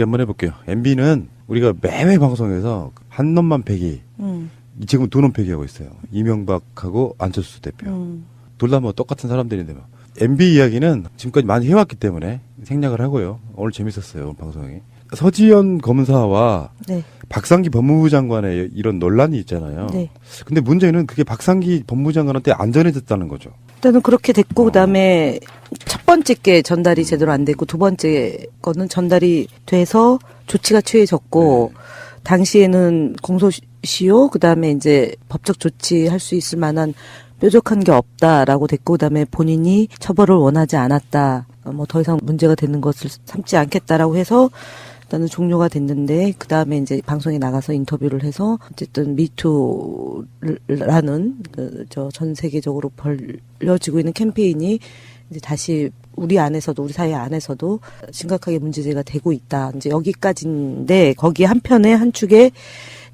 한번 해볼게요. MB는 우리가 매회 방송에서 한 놈만 패기, 지금 두 놈 패기하고 있어요. 이명박하고 안철수 대표. 둘 다 뭐 똑같은 사람들인데 뭐. MB 이야기는 지금까지 많이 해왔기 때문에 생략을 하고요. 오늘 재밌었어요, 오늘 방송이. 서지현 검사와 네. 박상기 법무부 장관의 이런 논란이 있잖아요. 네. 근데 문제는 그게 박상기 법무부 장관한테 안 전해졌다는 거죠. 일단은 그렇게 됐고 그다음에 첫 번째 게 전달이 제대로 안 됐고 두 번째 거는 전달이 돼서 조치가 취해졌고 당시에는 공소시효 그다음에 이제 법적 조치할 수 있을 만한 뾰족한 게 없다라고 됐고 그다음에 본인이 처벌을 원하지 않았다. 뭐 더 이상 문제가 되는 것을 삼지 않겠다라고 해서 일단은 종료가 됐는데 그다음에 이제 방송에 나가서 인터뷰를 해서 어쨌든 미투라는 저 전 세계적으로 벌려지고 있는 캠페인이 이제 다시 우리 안에서도 우리 사회 안에서도 심각하게 문제제가 되고 있다. 이제 여기까지인데 거기 한편에 한 축에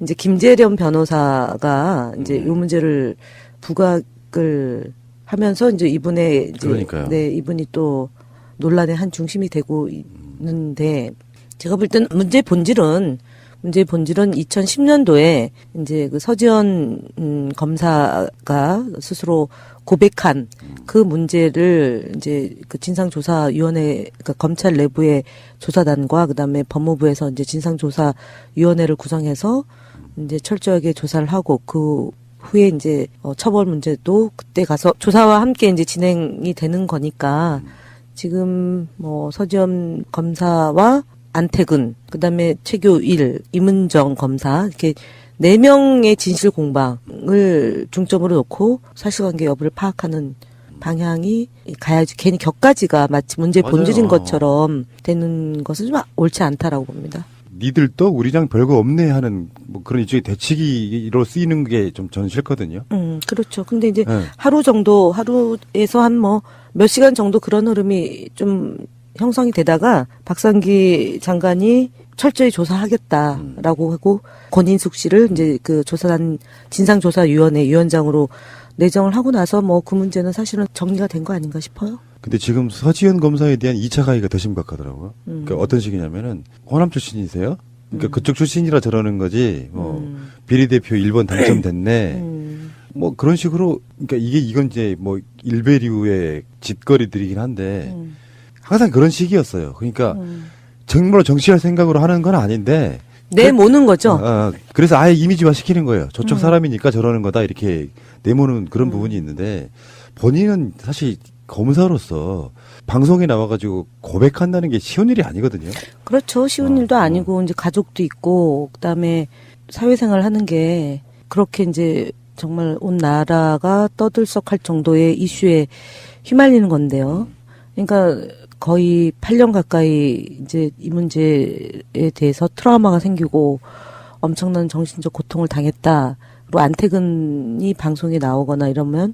이제 김재련 변호사가 이제 이 문제를 부각을 하면서 이제 이분의 이제 그러니까요. 네, 이분이 또 논란의 한 중심이 되고 있는데 제가 볼 때는 문제의 본질은 2010년도에 이제 그 서지현 검사가 스스로 고백한 그 문제를 이제 그 진상조사위원회, 그러니까 검찰 내부의 조사단과 그다음에 법무부에서 이제 진상조사위원회를 구성해서 이제 철저하게 조사를 하고 그 후에 이제 처벌 문제도 그때 가서 조사와 함께 이제 진행이 되는 거니까 지금 뭐 서지현 검사와 안태근, 그다음에 최교일, 임은정 검사 이렇게 4명의 진실 공방을 중점으로 놓고 사실관계 여부를 파악하는 방향이 가야지 괜히 격가지가 마치 문제의 맞아요. 본질인 것처럼 되는 것은 좀 옳지 않다라고 봅니다. 니들도 우리랑 별거 없네 하는 뭐 그런 일종의 대치기로 쓰이는 게 좀 저는 싫거든요. 그렇죠. 근데 이제 네. 하루에서 한 뭐 몇 시간 정도 그런 흐름이 좀 형성이 되다가 박상기 장관이 철저히 조사하겠다라고 하고 권인숙 씨를 이제 그 조사단 진상조사위원회 위원장으로 내정을 하고 나서 뭐 그 문제는 사실은 정리가 된 거 아닌가 싶어요. 근데 지금 서지현 검사에 대한 2차 가해가 더 심각하더라고요. 그러니까 어떤 식이냐면은 호남 출신이세요? 그러니까 그쪽 출신이라 저러는 거지. 뭐 비례대표 1번 당첨됐네. 뭐 그런 식으로 그러니까 이건 이제 뭐 일베류의 짓거리들이긴 한데 항상 그런 식이었어요. 그러니까 정말로 정치할 생각으로 하는 건 아닌데 내모는 거죠. 그래서 아예 이미지화 시키는 거예요. 저쪽 사람이니까 저러는 거다 이렇게 내모는 그런 부분이 있는데 본인은 사실 검사로서 방송에 나와가지고 고백한다는 게 쉬운 일이 아니거든요. 그렇죠. 쉬운 일도 아니고 이제 가족도 있고 그다음에 사회생활 하는 게 그렇게 이제 정말 온 나라가 떠들썩할 정도의 이슈에 휘말리는 건데요. 그러니까 거의 8년 가까이 이제 이 문제에 대해서 트라우마가 생기고 엄청난 정신적 고통을 당했다. 그리고 안태근이 방송에 나오거나 이러면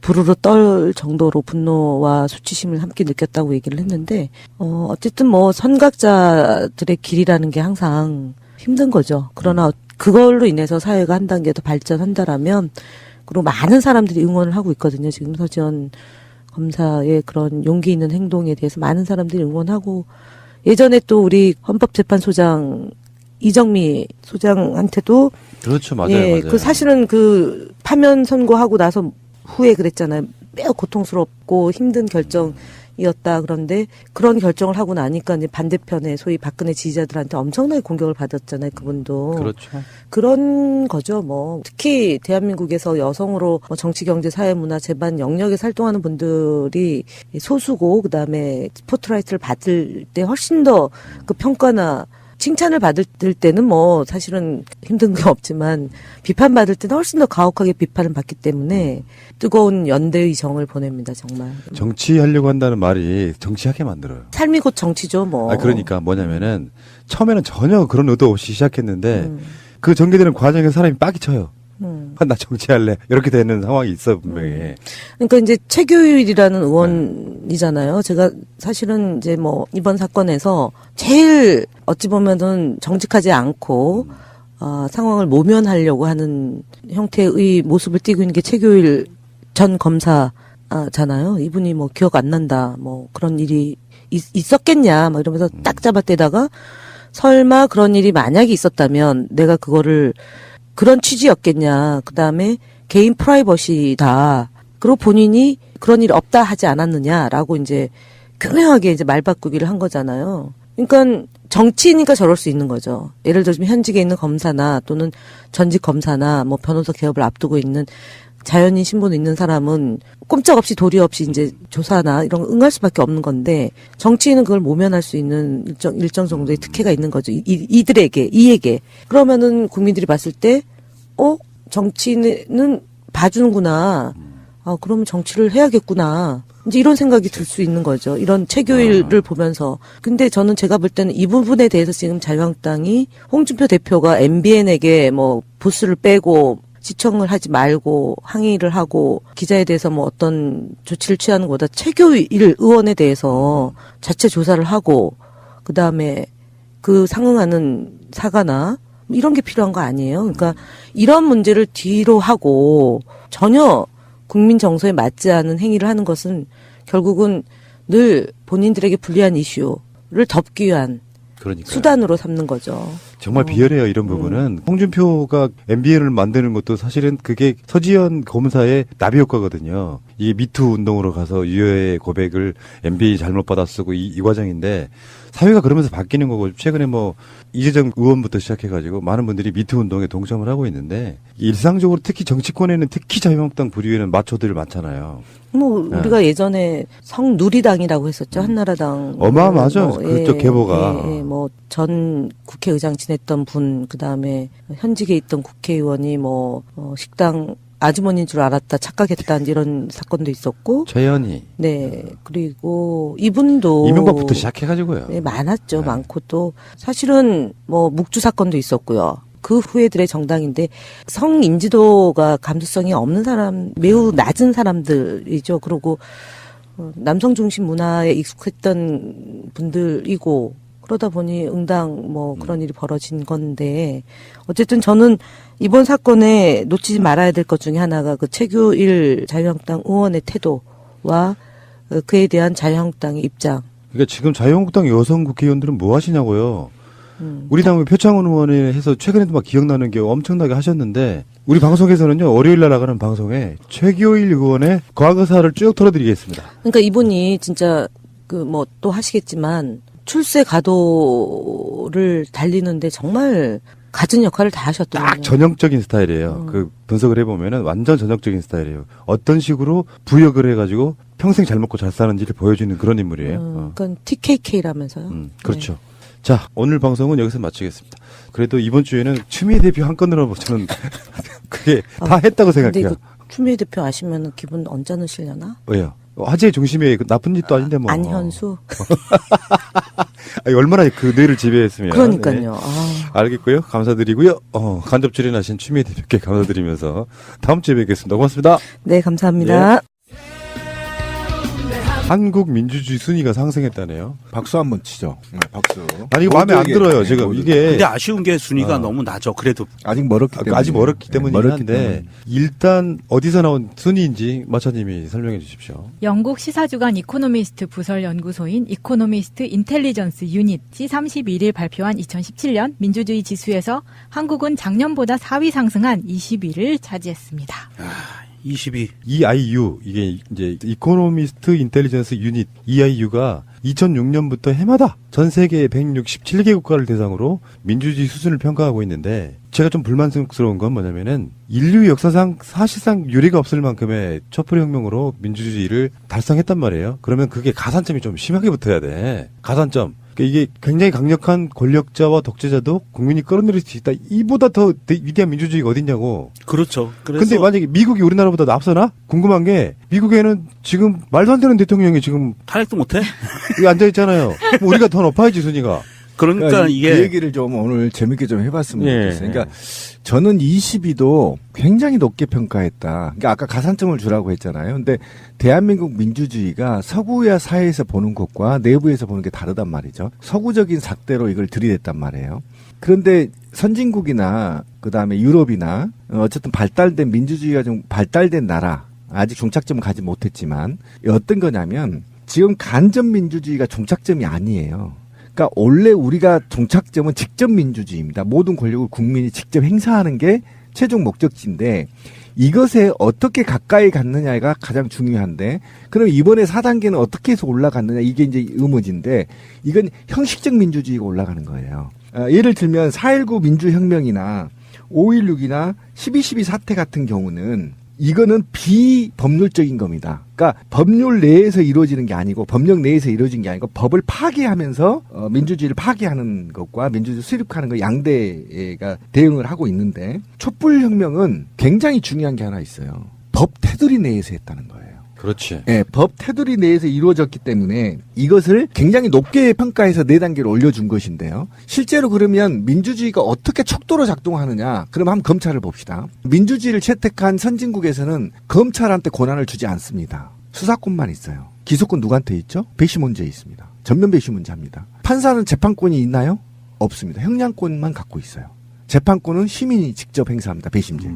부르르 떨 정도로 분노와 수치심을 함께 느꼈다고 얘기를 했는데 어쨌든 뭐 선각자들의 길이라는 게 항상 힘든 거죠. 그러나 그걸로 인해서 사회가 한 단계 더 발전한다라면 그리고 많은 사람들이 응원을 하고 있거든요. 지금 서지현 검사의 그런 용기 있는 행동에 대해서 많은 사람들이 응원하고 예전에 또 우리 헌법재판소장 이정미 소장한테도 그렇죠. 맞아요. 예, 맞아요. 그 사실은 그 파면 선고하고 나서 후에 그랬잖아요. 매우 고통스럽고 힘든 결정이었다. 그런데 그런 결정을 하고 나니까 이제 반대편에 소위 박근혜 지지자들한테 엄청나게 공격을 받았잖아요. 그분도. 그렇죠. 그런 거죠. 뭐 특히 대한민국에서 여성으로 뭐 정치, 경제, 사회, 문화, 재반 영역에서 활동하는 분들이 소수고 그다음에 스포트라이트를 받을 때 훨씬 더 그 평가나 칭찬을 받을 때는 뭐 사실은 힘든 게 없지만 비판받을 때는 훨씬 더 가혹하게 비판을 받기 때문에 뜨거운 연대의 정을 보냅니다. 정말. 정치하려고 한다는 말이 정치하게 만들어요. 삶이 곧 정치죠. 뭐. 그러니까 뭐냐면은 처음에는 전혀 그런 의도 없이 시작했는데 그 전개되는 과정에서 사람이 빡이 쳐요. 나 정치할래. 이렇게 되는 상황이 있어 분명히. 그러니까 이제 최교일이라는 의원이잖아요. 제가 사실은 이제 뭐 이번 사건에서 제일 어찌 보면은 정직하지 않고 상황을 모면하려고 하는 형태의 모습을 띠고 있는 게 최교일 전 검사잖아요. 이분이 뭐 기억 안 난다. 뭐 그런 일이 있었겠냐. 막 이러면서 딱 잡아떼다가 설마 그런 일이 만약에 있었다면 내가 그거를 그런 취지였겠냐. 그다음에 개인 프라이버시다. 그리고 본인이 그런 일이 없다 하지 않았느냐라고 이제 교묘하게 이제 말 바꾸기를 한 거잖아요. 그러니까 정치인이니까 저럴 수 있는 거죠. 예를 들어 지금 현직에 있는 검사나 또는 전직 검사나 뭐 변호사 개업을 앞두고 있는 자연인 신분 있는 사람은 꼼짝없이 도리 없이 이제 조사나 이런 거 응할 수밖에 없는 건데 정치인은 그걸 모면할 수 있는 일정 정도의 특혜가 있는 거죠. 이에게. 그러면은 국민들이 봤을 때, 정치인은 봐주는구나. 그러면 정치를 해야겠구나. 이제 이런 생각이 들 수 있는 거죠. 이런 체교일을 보면서. 근데 저는 제가 볼 때는 이 부분에 대해서 지금 자유한국당이 홍준표 대표가 MBN에게 뭐 보수를 빼고 시청을 하지 말고 항의를 하고 기자에 대해서 뭐 어떤 조치를 취하는 것보다 최교일 의원에 대해서 자체 조사를 하고 그다음에 그 상응하는 사과나 이런 게 필요한 거 아니에요. 그러니까 이런 문제를 뒤로 하고 전혀 국민 정서에 맞지 않은 행위를 하는 것은 결국은 늘 본인들에게 불리한 이슈를 덮기 위한 그러니까요. 수단으로 삼는 거죠. 정말 비열해요, 이런 부분은. 홍준표가 MBN을 만드는 것도 사실은 그게 서지현 검사의 나비 효과거든요. 이게 미투 운동으로 가서 유해의 고백을 MBN이 잘못 받아 쓰고 이 과정인데 사회가 그러면서 바뀌는 거고 최근에 뭐 이재정 의원부터 시작해가지고 많은 분들이 미투 운동에 동참을 하고 있는데 일상적으로 특히 정치권에는 특히 자유한국당 부류에는 마초들 많잖아요. 뭐 우리가 예전에 성누리당이라고 했었죠. 한나라당. 어마어마하죠. 그쪽 계보가. 뭐 전 국회의장 지냈던 분, 그다음에 현직에 있던 국회의원이 뭐 식당 아주머니인 줄 알았다, 착각했다 이런 사건도 있었고. 최현희. 네. 그리고 이분도 이명박부터 시작해가지고요. 네, 많았죠. 많고 또 사실은 뭐 묵주 사건도 있었고요. 그 후에들의 정당인데 성인지도가 감수성이 없는 사람, 매우 낮은 사람들이죠. 그리고 남성 중심 문화에 익숙했던 분들이고 그러다 보니 응당 뭐 그런 일이 벌어진 건데 어쨌든 저는 이번 사건에 놓치지 말아야 될 것 중에 하나가 그 최규일 자유한국당 의원의 태도와 그에 대한 자유한국당의 입장. 그러니까 지금 자유한국당 여성 국회의원들은 뭐 하시냐고요. 우리 당의 표창원 의원에 해서 최근에도 막 기억나는 게 엄청나게 하셨는데 우리 방송에서는요 월요일 날 나가는 방송에 최규일 의원의 과거사를 쭉 털어드리겠습니다. 그러니까 이분이 진짜 그 뭐 또 하시겠지만 출세 가도를 달리는데 정말 갖은 역할을 다 하셨더라고요. 딱 전형적인 스타일이에요. 그 분석을 해보면은 완전 전형적인 스타일이에요. 어떤 식으로 부역을 해가지고 평생 잘 먹고 잘 사는지를 보여주는 그런 인물이에요. 그러니까 TKK라면서요. 그렇죠. 자, 오늘 방송은 여기서 마치겠습니다. 그래도 이번 주에는 추미애 대표 한 건으로 저는 그게 다 했다고 생각해요. 근데 추미애 대표 아시면 기분 언짢으시려나? 왜요? 화제의 중심에 나쁜 짓도 아닌데 뭐. 안현수. 아니, 얼마나 그 뇌를 지배했으면. 그러니까요. 네. 알겠고요. 감사드리고요. 간접 출연하신 추미애 대표께 감사드리면서 다음 주에 뵙겠습니다. 고맙습니다. 네, 감사합니다. 네. 한국 민주주의 순위가 상승했다네요. 박수 한번 치죠. 네, 박수. 아니 이거 마음에 안 들어요. 지금 모두. 이게 근데 아쉬운 게 순위가 너무 낮아. 그래도 아직 멀었기 때문에. 아직 멀었기 때문이긴 멀었기 한데 때문에. 일단 어디서 나온 순위인지 마차님이 설명해 주십시오. 영국 시사주간 이코노미스트 부설 연구소인 이코노미스트 인텔리전스 유닛이 31일 발표한 2017년 민주주의 지수에서 한국은 작년보다 4위 상승한 20위를 차지했습니다. 22. EIU 이게 이제 이코노미스트 인텔리전스 유닛 EIU가 2006년부터 해마다 전 세계 167개 국가를 대상으로 민주주의 수준을 평가하고 있는데 제가 좀 불만스러운 건 뭐냐면은 인류 역사상 사실상 유례가 없을 만큼의 촛불혁명으로 민주주의를 달성했단 말이에요. 그러면 그게 가산점이 좀 심하게 붙어야 돼. 가산점. 이게 굉장히 강력한 권력자와 독재자도 국민이 끌어내릴 수 있다. 이보다 더 위대한 민주주의가 어딨냐고. 그렇죠. 그래서 근데 만약에 미국이 우리나라보다 앞서나? 궁금한 게 미국에는 지금 말도 안 되는 대통령이 지금 탄핵도 못해? 여기 앉아 있잖아요. 뭐 우리가 더 높아야지 순위가. 그러니까 이게 그 얘기를 좀 오늘 재밌게 좀 해봤으면 예. 좋겠어요. 그러니까 저는 22도 굉장히 높게 평가했다. 그러니까 아까 가산점을 주라고 했잖아요. 근데 대한민국 민주주의가 서구야 사회에서 보는 것과 내부에서 보는 게 다르단 말이죠. 서구적인 삭대로 이걸 들이댔단 말이에요. 그런데 선진국이나 그다음에 유럽이나 어쨌든 발달된 민주주의가 좀 발달된 나라 아직 종착점을 가지 못했지만 어떤 거냐면 지금 간접 민주주의가 종착점이 아니에요. 그러니까 원래 우리가 종착점은 직접 민주주의입니다. 모든 권력을 국민이 직접 행사하는 게 최종 목적지인데 이것에 어떻게 가까이 갔느냐가 가장 중요한데 그럼 이번에 4단계는 어떻게 해서 올라갔느냐 이게 이제 의문인데 이건 형식적 민주주의가 올라가는 거예요. 예를 들면 4.19 민주혁명이나 5.16이나 12.12 사태 같은 경우는 이거는 비법률적인 겁니다. 그러니까 법률 내에서 이루어지는 게 아니고 법령 내에서 이루어진 게 아니고 법을 파괴하면서 민주주의를 파괴하는 것과 민주주의 수립하는 거 양대가 대응을 하고 있는데 촛불혁명은 굉장히 중요한 게 하나 있어요. 법 테두리 내에서 했다는 거예요. 그렇지. 네, 법 테두리 내에서 이루어졌기 때문에 이것을 굉장히 높게 평가해서 4단계를 올려준 것인데요. 실제로 그러면 민주주의가 어떻게 척도로 작동하느냐? 그럼 한번 검찰을 봅시다. 민주주의를 채택한 선진국에서는 검찰한테 권한을 주지 않습니다. 수사권만 있어요. 기소권 누구한테 있죠? 배심원제에 있습니다. 전면 배심원제합니다. 판사는 재판권이 있나요? 없습니다. 형량권만 갖고 있어요. 재판권은 시민이 직접 행사합니다. 배심제.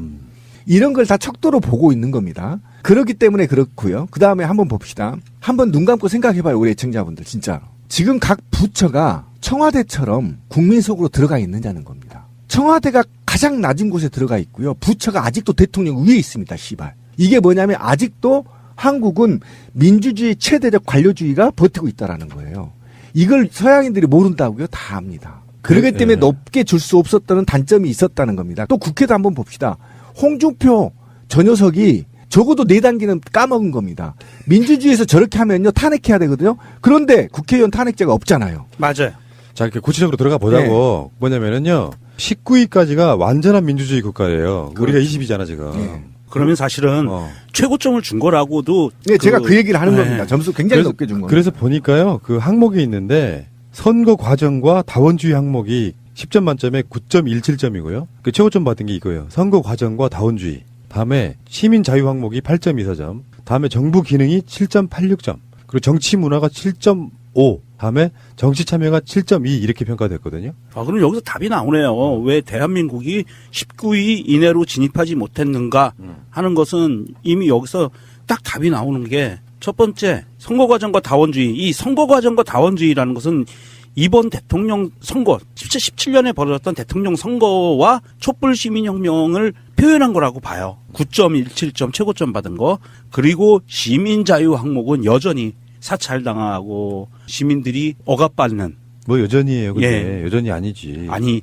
이런 걸 다 척도로 보고 있는 겁니다. 그렇기 때문에 그렇고요. 그 다음에 한번 봅시다. 한번 눈 감고 생각해봐요. 우리 애청자분들 진짜. 지금 각 부처가 청와대처럼 국민 속으로 들어가 있느냐는 겁니다. 청와대가 가장 낮은 곳에 들어가 있고요. 부처가 아직도 대통령 위에 있습니다. 시발. 이게 뭐냐면 아직도 한국은 민주주의 최대적 관료주의가 버티고 있다라는 거예요. 이걸 서양인들이 모른다고요? 다 압니다. 그렇기 때문에 높게 줄 수 없었다는 단점이 있었다는 겁니다. 또 국회도 한번 봅시다. 홍준표 저 녀석이 적어도 4단계는 까먹은 겁니다. 민주주의에서 저렇게 하면요 탄핵해야 되거든요. 그런데 국회의원 탄핵제가 없잖아요. 맞아요. 자, 이렇게 구체적으로 들어가 보자고. 뭐냐면은요. 19위까지가 완전한 민주주의 국가예요. 우리가 20위잖아, 지금. 그러면 사실은 최고점을 준 거라고도. 네, 제가 그 얘기를 하는 겁니다. 점수 굉장히 높게 준 겁니다. 그래서 보니까요. 그 항목이 있는데 선거 과정과 다원주의 항목이 10점 만점에 9.17점이고요. 그 최고점 받은 게 이거예요. 선거 과정과 다원주의. 다음에 시민 자유 항목이 8.24점. 다음에 정부 기능이 7.86점. 그리고 정치 문화가 7.5. 다음에 정치 참여가 7.2 이렇게 평가됐거든요. 아, 그럼 여기서 답이 나오네요. 왜 대한민국이 19위 이내로 진입하지 못했는가 하는 것은 이미 여기서 딱 답이 나오는 게 첫 번째 선거 과정과 다원주의. 이 선거 과정과 다원주의라는 것은 이번 대통령 선거, 17년에 벌어졌던 대통령 선거와 촛불 시민혁명을 표현한 거라고 봐요. 9.17점 최고점 받은 거. 그리고 시민자유 항목은 여전히 사찰당하고 시민들이 억압받는. 뭐 여전히예요. 근데 예. 여전히 아니지. 아니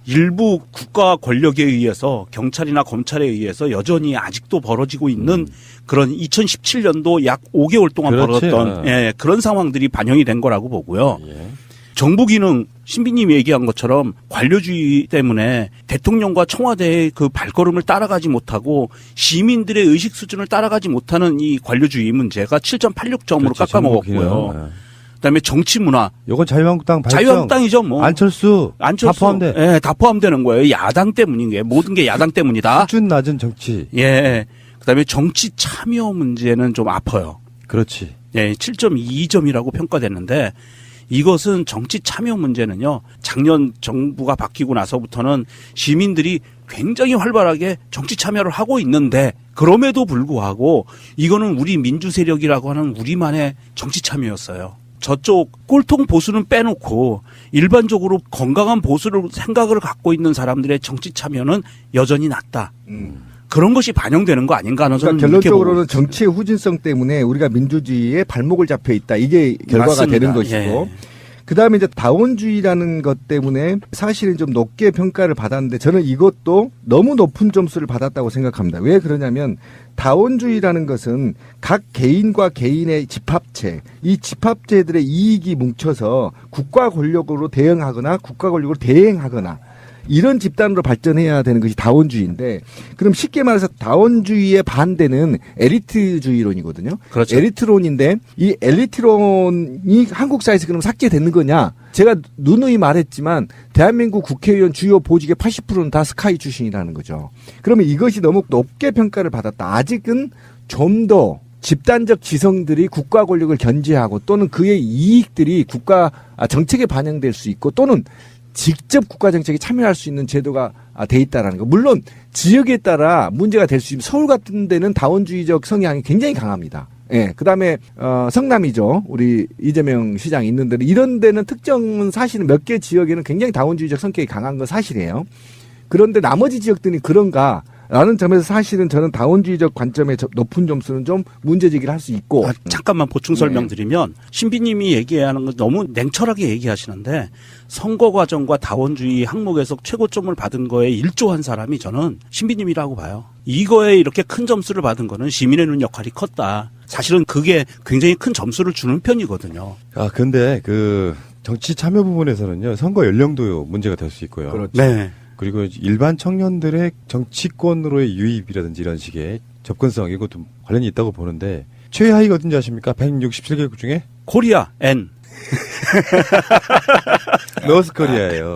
일부 국가 권력에 의해서 경찰이나 검찰에 의해서 여전히 아직도 벌어지고 있는 그런 2017년도 약 5개월 동안 그렇지. 벌어졌던 그런 상황들이 반영이 된 거라고 보고요. 예. 정부 기능 신비님이 얘기한 것처럼 관료주의 때문에 대통령과 청와대의 그 발걸음을 따라가지 못하고 시민들의 의식 수준을 따라가지 못하는 이 관료주의 문제가 7.86점으로 그렇지, 깎아먹었고요. 정부기능. 그다음에 정치 문화. 이건 자유한국당 발정. 자유한국당이죠, 뭐. 안철수 다 포함돼. 예, 다 포함되는 거예요. 야당 때문인 게 모든 게 야당 때문이다. 수준 낮은 정치. 예. 그다음에 정치 참여 문제는 좀 아파요. 그렇지. 예, 7.22점이라고 평가됐는데 이것은 정치 참여 문제는요. 작년 정부가 바뀌고 나서부터는 시민들이 굉장히 활발하게 정치 참여를 하고 있는데 그럼에도 불구하고 이거는 우리 민주 세력이라고 하는 우리만의 정치 참여였어요. 저쪽 꼴통 보수는 빼놓고 일반적으로 건강한 보수를 생각을 갖고 있는 사람들의 정치 참여는 여전히 낮다. 그런 것이 반영되는 거 아닌가 하는 저는 그러니까 이렇게 보고 결론적으로는 있습니다. 정치의 후진성 때문에 우리가 민주주의에 발목을 잡혀 있다. 이게 결과가 맞습니다. 되는 것이고. 예. 그다음에 이제 다원주의라는 것 때문에 사실은 좀 높게 평가를 받았는데 저는 이것도 너무 높은 점수를 받았다고 생각합니다. 왜 그러냐면 다원주의라는 것은 각 개인과 개인의 집합체, 이 집합체들의 이익이 뭉쳐서 국가 권력으로 대응하거나 국가 권력으로 대행하거나 이런 집단으로 발전해야 되는 것이 다원주의인데 그럼 쉽게 말해서 다원주의의 반대는 엘리트주의론이거든요. 그렇죠. 엘리트론인데 이 엘리트론이 한국 사회에서 그럼 삭제되는 거냐? 제가 누누이 말했지만 대한민국 국회의원 주요 보직의 80%는 다 스카이 출신이라는 거죠. 그러면 이것이 너무 높게 평가를 받았다. 아직은 좀 더 집단적 지성들이 국가 권력을 견제하고 또는 그의 이익들이 국가 정책에 반영될 수 있고 또는 직접 국가 정책에 참여할 수 있는 제도가 돼 있다라는 거. 물론 지역에 따라 문제가 될 수 있는 서울 같은 데는 다원주의적 성향이 굉장히 강합니다. 예, 그다음에 성남이죠. 우리 이재명 시장이 있는 데는 이런 데는 특정 사실은 몇 개 지역에는 굉장히 다원주의적 성격이 강한 건 사실이에요. 그런데 나머지 지역들이 그런가? 라는 점에서 사실은 저는 다원주의적 관점의 높은 점수는 좀 문제제기를 할 수 있고. 잠깐만 보충 설명드리면 신비님이 얘기하는 건 너무 냉철하게 얘기하시는데 선거 과정과 다원주의 항목에서 최고점을 받은 거에 일조한 사람이 저는 신비님이라고 봐요. 이거에 이렇게 큰 점수를 받은 거는 시민의 눈 역할이 컸다. 사실은 그게 굉장히 큰 점수를 주는 편이거든요. 아, 근데 그 정치 참여 부분에서는요, 선거 연령도 문제가 될 수 있고요. 그렇죠. 네. 그리고 일반 청년들의 정치권으로의 유입이라든지 이런 식의 접근성, 이것도 관련이 있다고 보는데, 최하위가 어딘지 아십니까? 167개국 중에? 코리아 N. 노스코리아예요.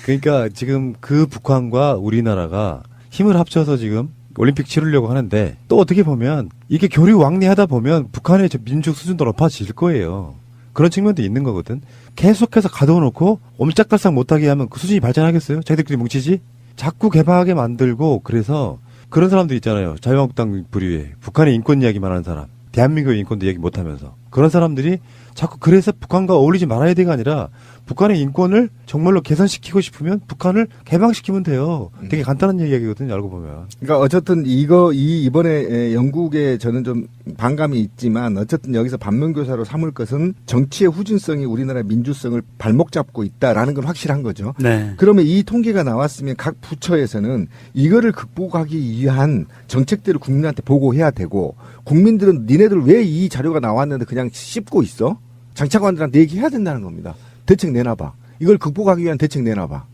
그러니까 지금 그 북한과 우리나라가 힘을 합쳐서 지금 올림픽 치르려고 하는데, 또 어떻게 보면 이게 교류 왕래하다 보면 북한의 민족 수준도 높아질 거예요. 그런 측면도 있는 거거든. 계속해서 가둬놓고 옴짝달싹 못하게 하면 그 수준이 발전하겠어요? 자기들끼리 뭉치지? 자꾸 개방하게 만들고, 그래서 그런 사람들 있잖아요. 자유한국당 부류에 북한의 인권 이야기만 하는 사람, 대한민국의 인권도 얘기 못하면서, 그런 사람들이 자꾸 그래서 북한과 어울리지 말아야 돼가 아니라 북한의 인권을 정말로 개선시키고 싶으면 북한을 개방시키면 돼요. 되게 간단한 이야기거든요, 알고 보면. 그러니까 어쨌든 이번에 영국에 저는 좀 반감이 있지만 어쨌든 여기서 반면교사로 삼을 것은 정치의 후진성이 우리나라 민주성을 발목 잡고 있다라는 건 확실한 거죠. 네. 그러면 이 통계가 나왔으면 각 부처에서는 이거를 극복하기 위한 정책들을 국민한테 보고해야 되고, 국민들은 니네들 왜 이 자료가 나왔는데 그냥 씹고 있어? 장차관들한테 얘기해야 된다는 겁니다. 대책 내놔봐. 이걸 극복하기 위한 대책 내놔봐.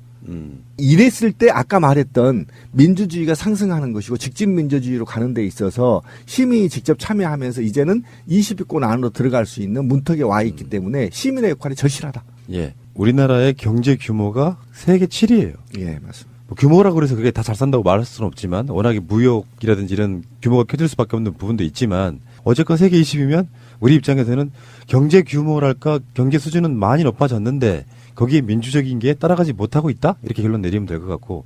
이랬을 때 아까 말했던 민주주의가 상승하는 것이고 직접 민주주의로 가는 데 있어서 시민이 직접 참여하면서 이제는 20위권 안으로 들어갈 수 있는 문턱에 와 있기 때문에 시민의 역할이 절실하다. 예. 우리나라의 경제 규모가 세계 7위예요. 예, 맞습니다. 뭐 규모라고 그래서 그게 다 잘 산다고 말할 수는 없지만, 워낙에 무역이라든지 이런 규모가 켜질 수밖에 없는 부분도 있지만, 어쨌건 세계 20이면 우리 입장에서는 경제 규모랄까 경제 수준은 많이 높아졌는데 거기에 민주적인 게 따라가지 못하고 있다? 이렇게 결론 내리면 될 것 같고,